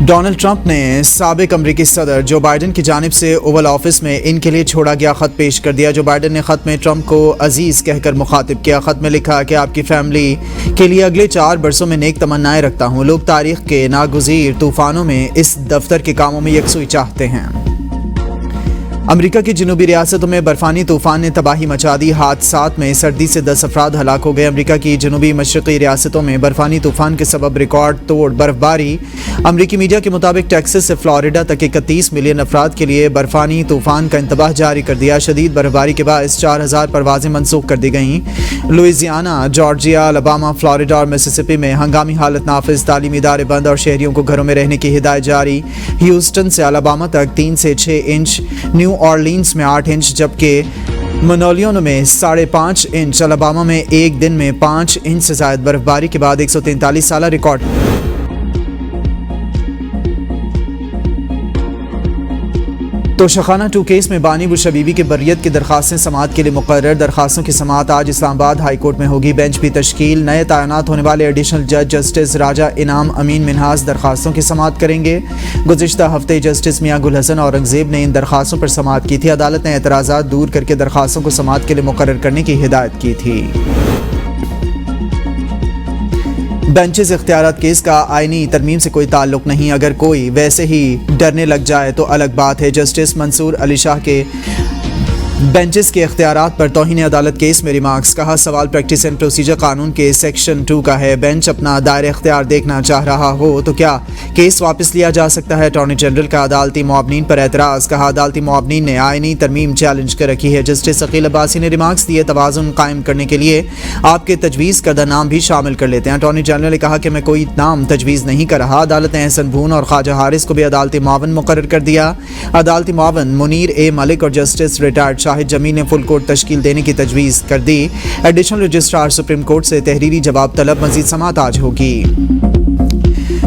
Donald Trump نے سابق امریکی صدر جو بائیڈن کی جانب سے اوول آفس میں ان کے لیے چھوڑا گیا خط پیش کر دیا۔ جو بائیڈن نے خط میں ٹرمپ کو عزیز کہہ کر مخاطب کیا۔ خط میں لکھا کہ آپ کی فیملی کے لیے اگلے 4 برسوں میں نیک تمنائیں رکھتا ہوں۔ لوگ تاریخ کے ناگزیر طوفانوں میں اس دفتر کے کاموں میں یکسوئی چاہتے ہیں۔ امریکہ کی جنوبی ریاستوں میں برفانی طوفان نے تباہی مچا دی۔ حادثات میں سردی سے 10 افراد ہلاک ہو گئے۔ امریکہ کی جنوبی مشرقی ریاستوں میں برفانی طوفان کے سبب ریکارڈ توڑ برفباری۔ امریکی میڈیا کے مطابق ٹیکسس سے فلوریڈا تک 31 ملین افراد کے لیے برفانی طوفان کا انتباہ جاری کر دیا۔ شدید برفباری کے باعث 4000 پروازیں منسوخ کر دی گئیں۔ لوئیزیانا، جارجیا، الاباما، فلوریڈا اور مسیسپی میں ہنگامی حالت نافذ، تعلیمی ادارے بند اور شہریوں کو گھروں میں رہنے کی ہدایت جاری۔ ہیوسٹن سے الاباما تک 3 سے 6 انچ، نیو اورلینز میں 8 انچ، جبکہ منولیون میں 5.5 انچ۔ الاباما میں ایک دن میں 5 انچ سے زائد برفباری کے بعد 143 سالہ ریکارڈ۔ توشخانہ 2 کیس میں بانی بوشبیبی کی بریت کی درخواستیں سماعت کے لیے مقرر۔ درخواستوں کی سماعت آج اسلام آباد ہائی کورٹ میں ہوگی۔ بینچ بھی تشکیل۔ نئے تعینات ہونے والے ایڈیشنل جج جسٹس راجہ انعام امین منہاس درخواستوں کی سماعت کریں گے۔ گزشتہ ہفتے جسٹس میاں گل حسن اورنگزیب نے ان درخواستوں پر سماعت کی تھی۔ عدالت نے اعتراضات دور کر کے درخواستوں کو سماعت کے لیے مقرر کرنے کی ہدایت کی تھی۔ بینچز اختیارات کیس کا آئینی ترمیم سے کوئی تعلق نہیں، اگر کوئی ویسے ہی ڈرنے لگ جائے تو الگ بات ہے۔ جسٹس منصور علی شاہ کے بینچز کے اختیارات پر توہین عدالت کیس میں ریمارکس۔ کہا سوال پریکٹس اینڈ پروسیجر قانون کے سیکشن 2 کا ہے۔ بینچ اپنا دائرہ اختیار دیکھنا چاہ رہا ہو تو کیا کیس واپس لیا جا سکتا ہے؟ اٹارنی جنرل کا عدالتی معاونین پر اعتراض۔ کہا عدالتی معاونین نے آئینی ترمیم چیلنج کر رکھی ہے۔ جسٹس عقیل عباسی نے ریمارکس دیے، توازن قائم کرنے کے لیے آپ کے تجویز کردہ نام بھی شامل کر لیتے ہیں۔ اٹارنی جنرل نے کہا کہ میں کوئی نام تجویز نہیں کر رہا۔ عدالت نے احسن بھون اور خواجہ حارث کو بھی عدالتی معاون مقرر کر دیا۔ عدالتی معاون منیر اے ملک اور جسٹس ریٹائرڈ شاہد جمیل نے فل کورٹ تشکیل دینے کی تجویز کر دی۔ ایڈیشنل رجسٹرار سپریم کورٹ سے تحریری جواب طلب۔ مزید سماعت آج ہوگی۔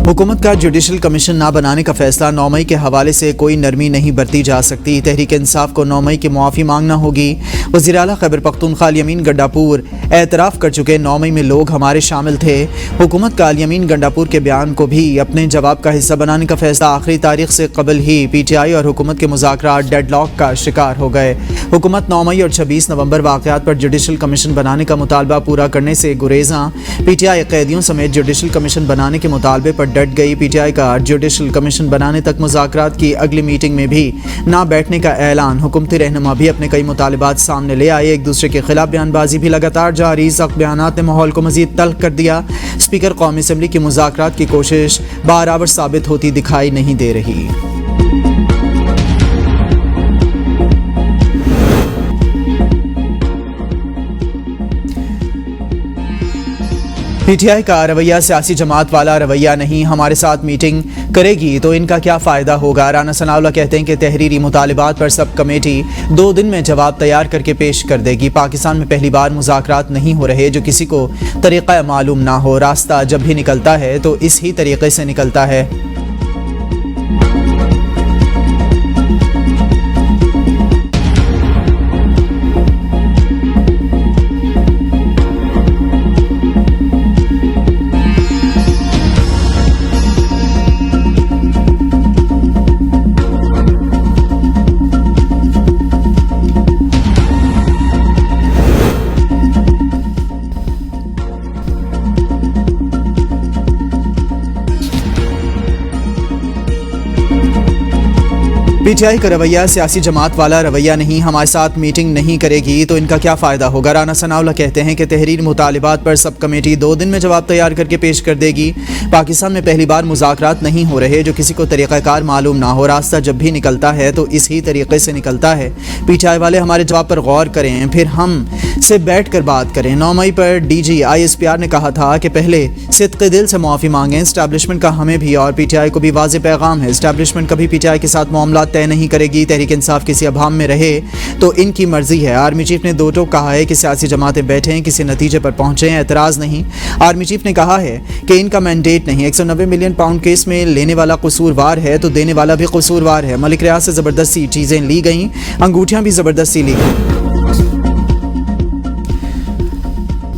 حکومت کا جوڈیشل کمیشن نہ بنانے کا فیصلہ 9 مئی کے حوالے سے کوئی نرمی نہیں برتی جا سکتی۔ تحریک انصاف کو 9 مئی کی معافی مانگنا ہوگی۔ وزیر اعلیٰ خیبر پختونخوا الیمین گنڈاپور اعتراف کر چکے 9 مئی میں لوگ ہمارے شامل تھے۔ حکومت کا الیمین گنڈاپور کے بیان کو بھی اپنے جواب کا حصہ بنانے کا فیصلہ۔ آخری تاریخ سے قبل ہی پی ٹی آئی اور حکومت کے مذاکرات ڈیڈ لاک کا شکار ہو گئے۔ حکومت 9 مئی اور 26 نومبر واقعات پر جوڈیشل کمیشن بنانے کا مطالبہ پورا کرنے سے گریزاں۔ پی ٹی آئی قیدیوں سمیت جوڈیشل کمیشن بنانے کے مطالبے پر ڈٹ گئی۔ پی ٹی آئی کا جوڈیشل کمیشن بنانے تک مذاکرات کی اگلی میٹنگ میں بھی نہ بیٹھنے کا اعلان۔ حکومتی رہنما بھی اپنے کئی مطالبات سامنے لے آئے۔ ایک دوسرے کے خلاف بیان بازی بھی لگاتار جاری۔ سخت بیانات نے ماحول کو مزید تلخ کر دیا۔ اسپیکر قومی اسمبلی کی مذاکرات کی کوشش برابر ثابت ہوتی دکھائی نہیں دے رہی۔ پی ٹی آئی کا رویہ سیاسی جماعت والا رویہ نہیں، ہمارے ساتھ میٹنگ کرے گی تو ان کا کیا فائدہ ہوگا؟ رانا ثناءاللہ کہتے ہیں کہ تحریری مطالبات پر سب کمیٹی 2 دن میں جواب تیار کر کے پیش کر دے گی۔ پاکستان میں پہلی بار مذاکرات نہیں ہو رہے جو کسی کو طریقہ معلوم نہ ہو۔ راستہ جب بھی نکلتا ہے تو اس ہی طریقے سے نکلتا ہے۔ پی ٹی آئی کا رویہ سیاسی جماعت والا رویہ نہیں، ہمارے ساتھ میٹنگ نہیں کرے گی تو ان کا کیا فائدہ ہوگا؟ رانا ثناءاللہ کہتے ہیں کہ تحریری مطالبات پر سب کمیٹی 2 دن میں جواب تیار کر کے پیش کر دے گی۔ پاکستان میں پہلی بار مذاکرات نہیں ہو رہے جو کسی کو طریقہ کار معلوم نہ ہو۔ راستہ جب بھی نکلتا ہے تو اس ہی طریقے سے نکلتا ہے۔ پی ٹی آئی والے ہمارے جواب پر غور کریں، پھر ہم سے بیٹھ کر بات کریں۔ 9 مئی پر D G I S P R نے کہا تھا کہ پہلے صدق دل سے معافی مانگیں۔ اسٹیبلشمنٹ کا ہمیں بھی اور پی ٹی آئی کو بھی واضح پیغام ہے، اسٹیبلشمنٹ کبھی پی ٹی آئی کے ساتھ معاملات طے نہیں کرے گی۔ تحریک انصاف کسی ابہام میں رہے تو ان کی مرضی ہے۔ آرمی چیف نے 2 ٹوک کہا ہے کہ سیاسی جماعتیں بیٹھیں، کسی نتیجے پر پہنچیں، اعتراض نہیں۔ آرمی چیف نے کہا ہے کہ ان کا مینڈیٹ نہیں۔ 190 ملین پاؤنڈ کیس میں لینے والا قصوروار ہے تو دینے والا بھی قصوروار ہے۔ ملک ریاض سے زبردستی چیزیں لی گئیں، انگوٹھیاں بھی زبردستی لی گئیں۔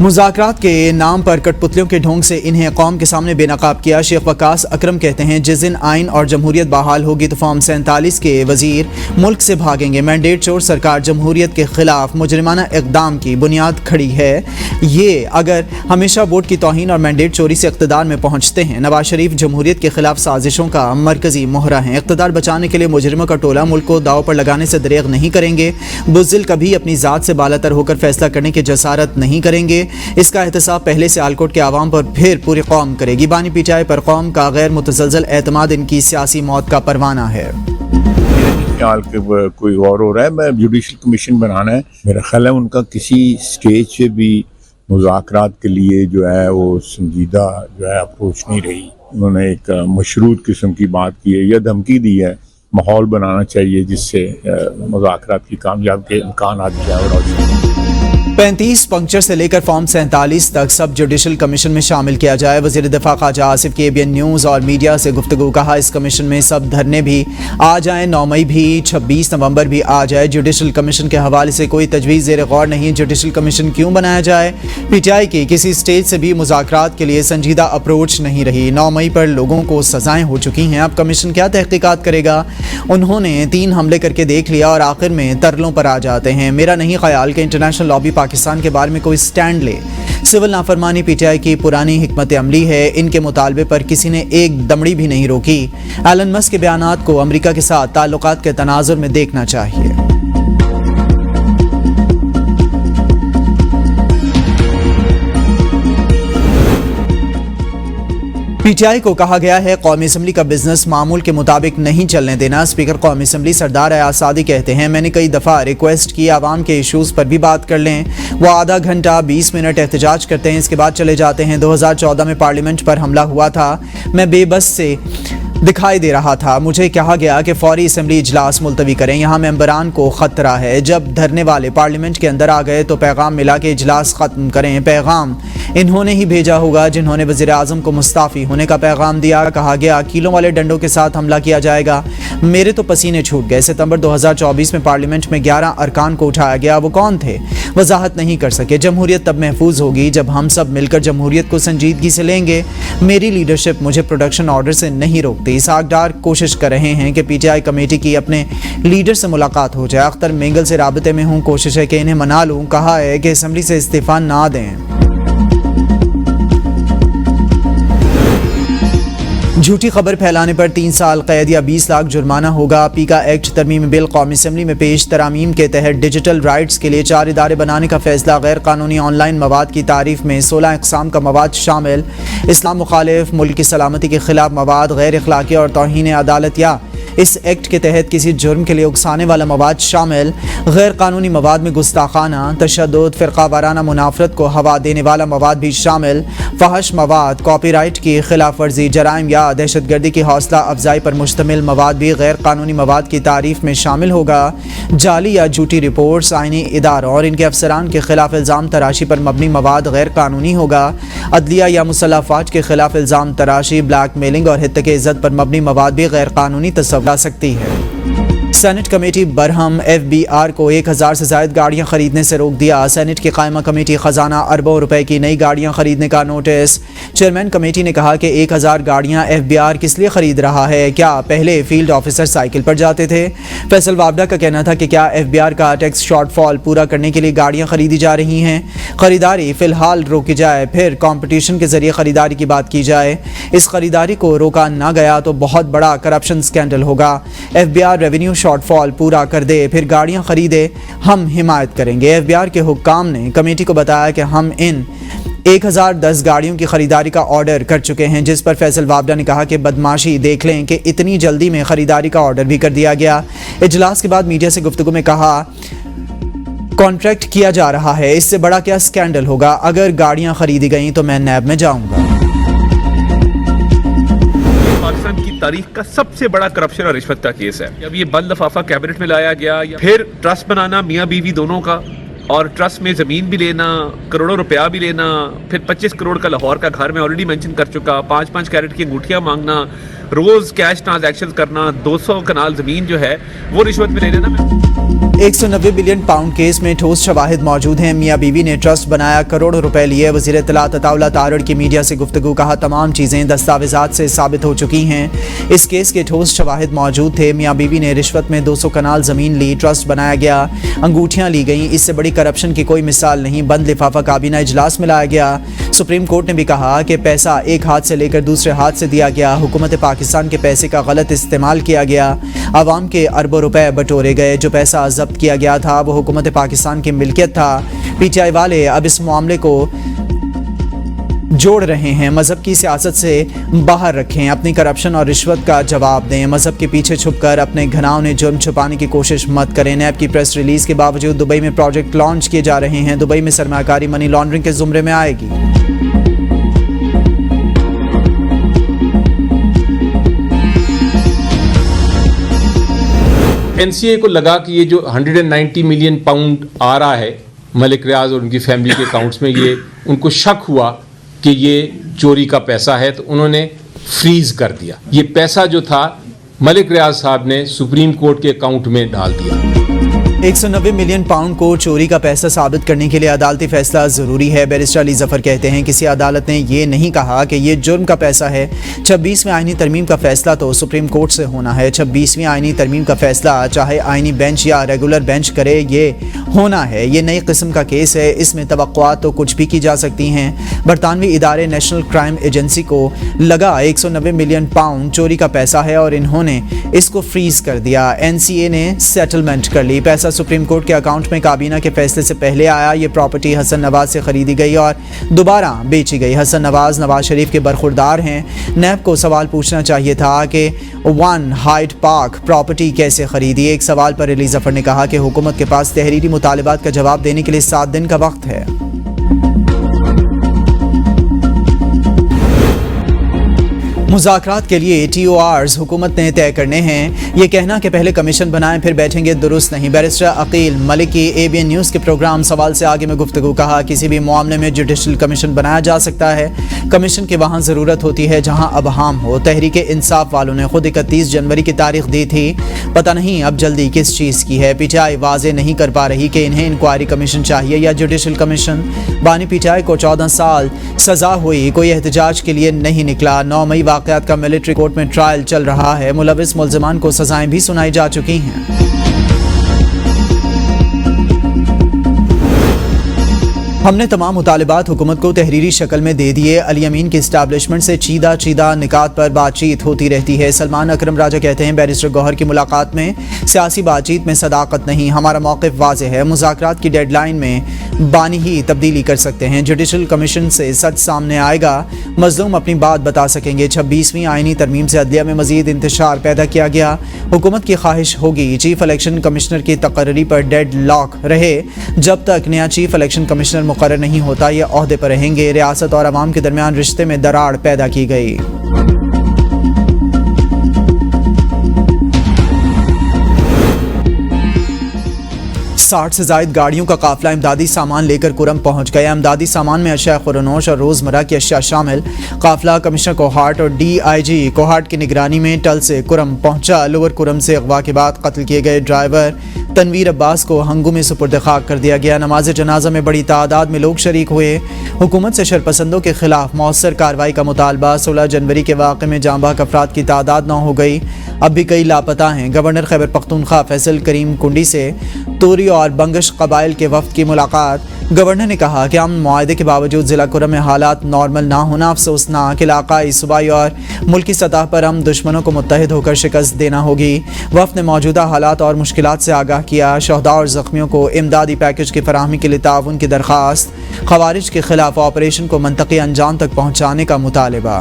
मुज़ाकरात के नाम पर कठपुतलियों के ढोंग से इन्हें कौम के सामने बेनकाब किया। शेख वकास अकरम कहते हैं जिस दिन आइन और जमहूरियत बहाल होगी तो फॉर्म 47 के वजीर मुल्क से भागेंगे। मैंडेट चोर सरकार जमहूरियत के खिलाफ मुजरिमाना इक़दाम की बुनियाद खड़ी है। ये अगर हमेशा वोट की तौहीन और मैंडेट चोरी से इक़्तिदार में पहुँचते हैं। नवाज शरीफ जमहूरियत के खिलाफ साजिशों का मरकजी मोहरा है। इक़्तिदार बचाने के लिए मुजरिमों का टोला मुल्क को दाव पर लगाने से दरेग नहीं करेंगे। बुज़दिल कभी अपनी ज़ात से बालातर होकर फैसला करने की जसारत नहीं करेंगे। इसका एहतसाब पहले से आलकोट के आवाम पर फिर पूरी कौम करेगी। बानी पीटाई पर कौम का गैर मुतसलसल एतमाद इनकी सियासी मौत का परवाना है। ख्याल के कोई और हो रहा है, मैं जुडिशल कमीशन बनाना है। मेरा ख्याल है उनका किसी स्टेज से भी मुज़ाकरात के लिए जो है वो संजीदा जो है अप्रोच नहीं रही। उन्होंने एक मशरूत किस्म की बात की है या धमकी दी है। माहौल बनाना चाहिए जिससे मुज़ाकरात की कामयाबी के इम्कान आ जाए। और 35 पंक्चर से लेकर फॉर्म 47 तक सब जुडिशल कमीशन में शामिल किया जाए। वज़ीर दिफा ख्वाजा आसिफ की ABN न्यूज़ और मीडिया से गुफ्तगू। कहा इस कमीशन में सब धरने भी आ जाएं, 9 मई भी, 26 नवंबर भी आ जाए। जुडिशल कमीशन के हवाले से कोई तजवीज़ ज़ेर गौर नहीं। जुडिशल कमीशन क्यों बनाया जाए? PTI की किसी स्टेज से भी मुज़ाकरात के लिए संजीदा अप्रोच नहीं रही। 9 मई पर लोगों को सज़ाएँ हो चुकी हैं। अब कमीशन क्या तहकीकात करेगा? उन्होंने 3 हमले करके देख लिया और आखिर में तरलों पर आ जाते हैं। मेरा नहीं ख्याल कि इंटरनेशनल लॉबी पाकिस्तान के बारे में कोई स्टैंड ले। सिविल नाफरमानी PTI की पुरानी हिकमत अमली है। इनके मुतालबे पर किसी ने एक दमड़ी भी नहीं रोकी। एलन मस्क के बयानात को अमेरिका के साथ ताल्लुकात के तनाजुर में देखना चाहिए। PTI को कहा गया है कौमी असम्बली का बिजनेस मामूल के मुताबिक नहीं चलने देना। स्पीकर कौमी असम्बली सरदार अयाज सादी कहते हैं मैंने कई दफ़ा रिक्वेस्ट की आवाम के इशूज़ पर भी बात कर लें। वो आधा घंटा 20 मिनट एहतजाज करते हैं, इसके बाद चले जाते हैं। 2014 में पार्लियामेंट पर हमला हुआ था, मैं बेबस से दिखाई दे रहा था। मुझे कहा गया कि फौरी असम्बली इजलास मुलतवी करें, यहाँ मेंबरान को ख़तरा है। जब धरने वाले पार्लियामेंट के अंदर आ गए तो पैगाम मिला कि इजलास ख़त्म करें। पैगाम इन्होंने ही भेजा होगा जिन्होंने वज़ीर आज़म को मुस्ताफ़ी होने का पैगाम दिया। कहा गया कीलों वाले डंडों के साथ हमला किया जाएगा। मेरे तो पसीने छूट गए। सितंबर 2024 में पार्लियामेंट में 11 अरकान को उठाया गया। वो कौन थे? वजाहत नहीं कर सके। जमहूरियत तब महफूज होगी जब हम सब मिलकर जमहूरियत को संजीदगी से लेंगे। मेरी लीडरशिप मुझे प्रोडक्शन ऑर्डर से नहीं रोकती। सागडार कोशिश कर रहे हैं कि PTI कमेटी की अपने लीडर से मुलाकात हो जाए। अख्तर मेंगल से राबते में हूँ, कोशिश है कि इन्हें मना लूँ। कहा है कि असम्बली से इस्तीफा ना दें। झूठी खबर फैलाने पर 3 साल कैद या 20 लाख जुर्माना होगा। पीका एक्ट तरमीम बिल कौमी असम्बली में पेश तरामीम के तहत डिजिटल राइट्स के लिए 4 इदारे बनाने का फैसला। गैर कानूनी ऑनलाइन मवाद की तारीफ में 16 अक़साम का मवाद शामिल। इस्लाम मुखालिफ, मुल्क की सलामती के खिलाफ मवाद, गैर अखलाकी और तौहीन अदालत या इस एक्ट के तहत किसी जुर्म के लिए उकसाने वाला मवाद शामिल। गैर कानूनी मवाद में गुस्ताखाना, तशद्दुद, फ़िरका वाराना मुनाफरत को हवा देने वाला मवाद भी शामिल। फहश मवाद, कॉपीराइट की खिलाफ वर्जी, जराइम या दहशतगर्दी की हौसला अफजाई पर मुश्तमिल मवाद भी गैर कानूनी मवाद की तारीफ में शामिल होगा। जाली या झूठी रिपोर्ट्स, आइनी इदारों और इनके अफसरान के खिलाफ इल्ज़ाम तराशी पर मबनी मवाद गैर कानूनी होगा। अदलिया या मुसल्लह अफवाज के खिलाफ इल्ज़ाम तराशी, ब्लैक मेलिंग और हित्ते के इज़्ज़त पर मबनी मवाद भी गैर कानूनी तस्वर जा सकती है। सेनेट कमेटी बरहम FBR को 1000 से ज़ायद गाड़ियाँ खरीदने से रोक दिया। सेनेट की कायमा कमेटी खजाना अरबों रुपए की नई गाड़ियाँ खरीदने का नोटिस। चेयरमैन कमेटी ने कहा कि 1000 गाड़ियाँ FBR किस लिए खरीद रहा है? क्या पहले फील्ड ऑफिसर साइकिल पर जाते थे? फैसल वावडा का कहना था कि क्या FBR का टैक्स शॉर्टफॉल पूरा करने के लिए गाड़ियाँ खरीदी जा रही हैं? खरीदारी फ़िलहाल रोकी जाए, फिर कॉम्पिटिशन के ज़रिए ख़रीदारी की बात की जाए। इस खरीदारी को रोका ना गया तो बहुत बड़ा करप्शन स्कैंडल होगा। FBR रेवेन्यू शॉर्टफॉल पूरा कर दे, फिर गाड़ियां खरीदे, हम हिमायत करेंगे। FBR के हुक्काम ने कमेटी को बताया कि हम इन 1010 गाड़ियों की खरीदारी का ऑर्डर कर चुके हैं, जिस पर फैसल वावडा ने कहा कि बदमाशी देख लें कि इतनी जल्दी में खरीदारी का ऑर्डर भी कर दिया गया। इजलास के बाद मीडिया से गुफ्तगू में कहा कॉन्ट्रैक्ट किया जा रहा है, इससे बड़ा क्या स्कैंडल होगा? अगर गाड़ियां खरीदी गई तो मैं नैब में जाऊंगा। पाकिस्तान की तारीख का सबसे बड़ा करप्शन और रिश्वत का केस है। अब ये बंद लफाफा कैबिनेट में लाया गया, फिर ट्रस्ट बनाना मियाँ बीवी दोनों का, और ट्रस्ट में ज़मीन भी लेना, करोड़ों रुपया भी लेना, फिर 25 करोड़ का लाहौर का घर में ऑलरेडी मेंशन कर चुका, 5-5 कैरेट की अंगूठियाँ मांगना, रोज कैश ट्रांजैक्शन करना, 200 कनाल जमीन जो है वो रिश्वत में ले लेना। 190 बिलियन पाउंड केस में ठोस शवाहिद मौजूद हैं। मियां बीवी ने ट्रस्ट बनाया, करोड़ों रुपए लिए। वज़ीर इत्तलात अताउल्लाह तारड़ की मीडिया से गुफ्तगू, कहा तमाम चीज़ें दस्तावेज़ात से साबित हो चुकी हैं। इस केस के ठोस शवाहिद मौजूद थे। मियां बीवी ने रिश्वत में 200 कनाल ज़मीन ली, ट्रस्ट बनाया गया, अंगूठियाँ ली गईं। इससे बड़ी करप्शन की कोई मिसाल नहीं। बंद लिफाफा काबीना इजलास में लाया गया। सुप्रीम कोर्ट ने भी कहा कि पैसा एक हाथ से लेकर दूसरे हाथ से दिया गया। हुकूमत पाकिस्तान के पैसे का गलत इस्तेमाल किया गया। आवाम के अरबों रुपए बटोरे गए। जो पैसा जब्त किया गया था वो हुकूमत पाकिस्तान की मिल्कियत था। पीटीआई वाले अब इस मामले को जोड़ रहे हैं। मजहब की सियासत से बाहर रखें, अपनी करप्शन और रिश्वत का जवाब दें। मजहब के पीछे छुपकर अपने घनाउने जुर्म छुपाने की कोशिश मत करें। नैब की प्रेस रिलीज के बावजूद दुबई में प्रोजेक्ट लॉन्च किए जा रहे हैं। दुबई में सरमायाकारी मनी लॉन्ड्रिंग के जुमरे में आएगी। एनसीए को लगा कि ये जो 190 मिलियन पाउंड आ रहा है मलिक रियाज और उनकी फैमिली के अकाउंट्स में, ये उनको शक हुआ कि ये चोरी का पैसा है, तो उन्होंने फ्रीज कर दिया। ये पैसा जो था मलिक रियाज साहब ने सुप्रीम कोर्ट के अकाउंट में डाल दिया। 190 मिलियन पाउंड को चोरी का पैसा साबित करने के लिए अदालती फैसला ज़रूरी है। बैरिस्टर अली जफ़र कहते हैं किसी अदालत ने ये नहीं कहा कि ये जुर्म का पैसा है। 26वें आईनी तरमीम का फैसला तो सुप्रीम कोर्ट से होना है। 26वीं आईनी तरमीम का फैसला चाहे आईनी बेंच या रेगुलर बेंच करे, ये होना है। ये नई किस्म का केस है, इसमें तवक्कुआत तो कुछ भी की जा सकती हैं। बरतानवी इदारे नेशनल क्राइम एजेंसी को लगा 190 मिलियन पाउंड चोरी का पैसा है और इन्होंने इसको फ्रीज कर दिया। एनसीए ने सेटलमेंट कर ली। पैसा सुप्रीम कोर्ट के अकाउंट में काबीना के फैसले से पहले आया। ये प्रॉपर्टी हसन नवाज से खरीदी गई और दोबारा बेची गई। हसन नवाज नवाज शरीफ के बरखुरदार हैं। नैब को सवाल पूछना चाहिए था कि वन हाइड पार्क प्रॉपर्टी कैसे खरीदी। एक सवाल पर अली जफर ने कहा कि हुकूमत के पास तहरीरी मुतालिबात का जवाब देने के लिए 7 दिन का वक्त है। मुज़ाकरात के लिए TORs हुकूमत ने तय करने हैं। ये कहना कि पहले कमीशन बनाएं फिर बैठेंगे दुरुस्त नहीं। बैरिस्टर अकील मलिक की ABN न्यूज़ के प्रोग्राम सवाल से आगे में गुफ्तगू, कहा किसी भी मामले में जुडिशल कमीशन बनाया जा सकता है। कमीशन की वहाँ ज़रूरत होती है जहाँ अबहाम हो। तहरीक इंसाफ वालों ने खुद 31 जनवरी की तारीख दी थी, पता नहीं अब जल्दी किस चीज़ की है। PTI वाजे नहीं कर पा रही कि इन्हें इंक्वायरी कमीशन चाहिए या जुडिशल कमीशन। बानी PTI को 14 साल सज़ा हुई, कोई एहतजाज के लिए नहीं निकला। 9 मई वाक़यात का मिलिट्री कोर्ट में ट्रायल चल रहा है। मुलविस मुल्ज़िमान को सजाएं भी सुनाई जा चुकी हैं। हमने तमाम मुतालिबात हुकूमत को तहरीरी शक्ल में दे दिए। अली अमीन की इस्टेब्लिशमेंट से चीदा निकात पर बातचीत होती रहती है। सलमान अकरम राजा कहते हैं बैरिस्टर गौहर की मुलाकात में सियासी बातचीत में सदाकत नहीं। हमारा मौक़िफ़ वाज़ेह है। मुज़ाकरात की डेडलाइन में बानी ही तब्दीली कर सकते हैं। जुडिशल कमीशन से सच सामने आएगा, मज़लूम अपनी बात बता सकेंगे। 26वीं आईनी तरमीम से अदलिया में मज़ीद इंतशार पैदा किया गया। हुकूमत की ख्वाहिश होगी चीफ इलेक्शन कमिश्नर की तकर्री पर डेड लॉक रहे। जब तक नया चीफ इलेक्शन कमिश्नर मुकर्रर नहीं होता ये ओहदे पर रहेंगे। रियासत और अवाम के दरमियान रिश्ते में दरार पैदा की गई। 60 से ज़ायद गाड़ियों का काफिला इमदादी सामान लेकर कुरम पहुंच गया। इमदादी सामान में अशिया खुरनोश और रोज़मर्रा की अशिया शामिल। काफिला कमिश्नर कोहाट और DIG कोहाट की निगरानी में टल से कुरम पहुंचा। लोअर कुरम से अगवा के बाद कत्ल किए गए ड्राइवर तनवीर अब्बास को हंगू में सुपुर्द खाक कर दिया गया। नमाज जनाजा में बड़ी तादाद में लोग शरीक हुए। हुकूमत से शरपसंदों के खिलाफ मौसर कार्रवाई का मुतालबा। 16 जनवरी के वाक़े में जांबाक अफराद की तादाद 9 हो गई। अब भी कई लापता हैं। गवर्नर खैबर पख्तूनख्वा फैसल करीम कुंडी से तोरी और बंगश कबाइल के वफ्द की मुलाकात। गवर्नर ने कहा कि अमन मुआहदे के बावजूद ज़िला कुरम में हालात नॉर्मल ना होना अफसोसनाक। इलाकाई सूबाई और मुल्की सतह पर हम दुश्मनों को मुत्तहिद होकर शिकस्त देना होगी। वफ्द ने मौजूदा हालात और मुश्किलात से आगाह किया। शहदा और ज़ख्मियों को इमदादी पैकेज की फराहमी के लिए ताउन की दरख्वास्त। ख़वारिज के खिलाफ ऑपरेशन को मंतक़ी अंजाम तक पहुँचाने का मुतालबा।